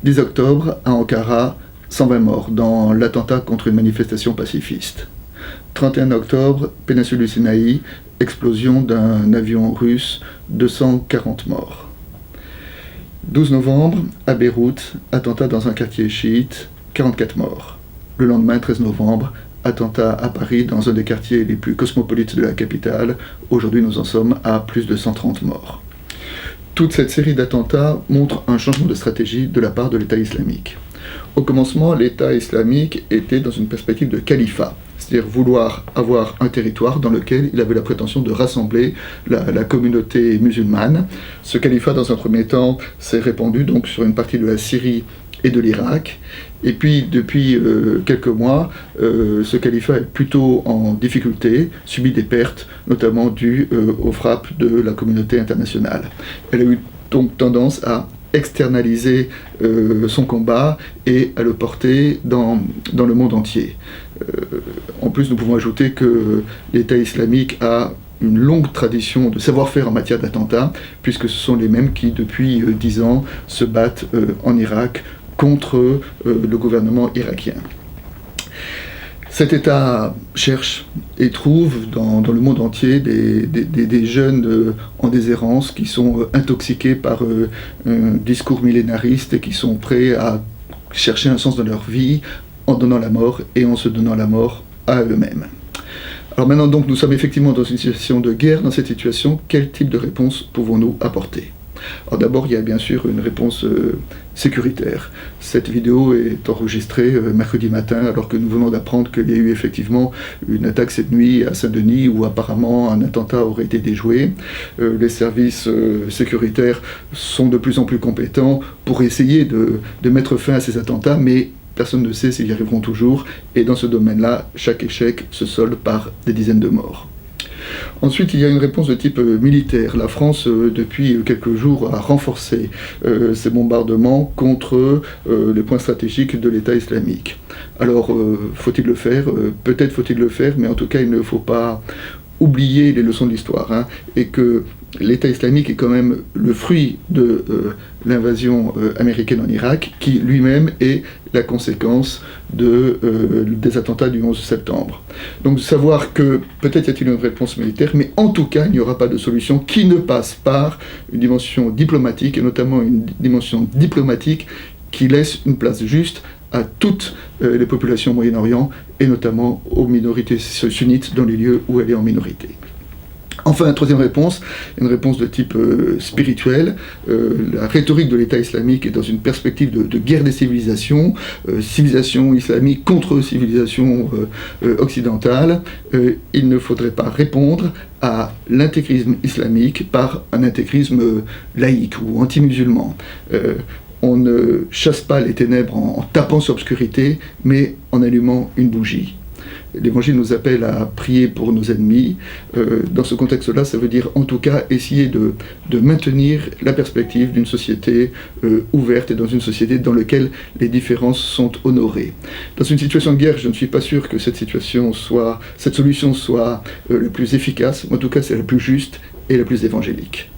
10 octobre, à Ankara, 120 morts dans l'attentat contre une manifestation pacifiste. 31 octobre, péninsule du Sinaï, explosion d'un avion russe, 240 morts. 12 novembre, à Beyrouth, attentat dans un quartier chiite, 44 morts. Le lendemain, 13 novembre, attentat à Paris, dans un des quartiers les plus cosmopolites de la capitale. Aujourd'hui, nous en sommes à plus de 130 morts. Toute cette série d'attentats montre un changement de stratégie de la part de l'État islamique. Au commencement, l'État islamique était dans une perspective de califat, c'est-à-dire vouloir avoir un territoire dans lequel il avait la prétention de rassembler la communauté musulmane. Ce califat, dans un premier temps, s'est répandu donc sur une partie de la Syrie et de l'Irak. Et puis, depuis quelques mois, ce califat est plutôt en difficulté, subit des pertes, notamment dues aux frappes de la communauté internationale. Elle a eu donc tendance à externaliser son combat et à le porter dans le monde entier. En plus, nous pouvons ajouter que l'État islamique a une longue tradition de savoir-faire en matière d'attentats, puisque ce sont les mêmes qui, depuis 10 ans, se battent en Irak contre le gouvernement irakien. Cet État cherche et trouve dans le monde entier des jeunes en déshérence qui sont intoxiqués par un discours millénariste et qui sont prêts à chercher un sens dans leur vie en donnant la mort et en se donnant la mort à eux-mêmes. Alors maintenant donc nous sommes effectivement dans une situation de guerre. Dans cette situation, quel type de réponse pouvons-nous apporter ? Alors d'abord, il y a bien sûr une réponse sécuritaire. Cette vidéo est enregistrée mercredi matin, alors que nous venons d'apprendre qu'il y a eu effectivement une attaque cette nuit à Saint-Denis, où apparemment un attentat aurait été déjoué. Les services sécuritaires sont de plus en plus compétents pour essayer de mettre fin à ces attentats, mais personne ne sait s'ils y arriveront toujours, et dans ce domaine-là, chaque échec se solde par des dizaines de morts. Ensuite, il y a une réponse de type militaire. La France, depuis quelques jours, a renforcé ses bombardements contre les points stratégiques de l'État islamique. Alors, faut-il le faire ? Peut-être faut-il le faire, mais en tout cas, il ne faut pas oublier les leçons de l'histoire, et que l'État islamique est quand même le fruit de l'invasion américaine en Irak, qui lui-même est la conséquence des attentats du 11 septembre. Donc savoir que peut-être y a-t-il une réponse militaire, mais en tout cas il n'y aura pas de solution qui ne passe par une dimension diplomatique, et notamment une dimension diplomatique qui laisse une place juste à toutes les populations au Moyen-Orient, et notamment aux minorités sunnites dans les lieux où elle est en minorité. Enfin, troisième réponse, une réponse de type spirituel. La rhétorique de l'État islamique est dans une perspective de guerre des civilisations, civilisation islamique contre civilisation occidentale. Il ne faudrait pas répondre à l'intégrisme islamique par un intégrisme laïque ou anti-musulman. On ne chasse pas les ténèbres en tapant sur l'obscurité, mais en allumant une bougie. L'Évangile nous appelle à prier pour nos ennemis. Dans ce contexte-là, ça veut dire en tout cas essayer de maintenir la perspective d'une société ouverte et dans une société dans laquelle les différences sont honorées. Dans une situation de guerre, je ne suis pas sûr que cette solution soit la plus efficace, mais en tout cas c'est la plus juste et la plus évangélique.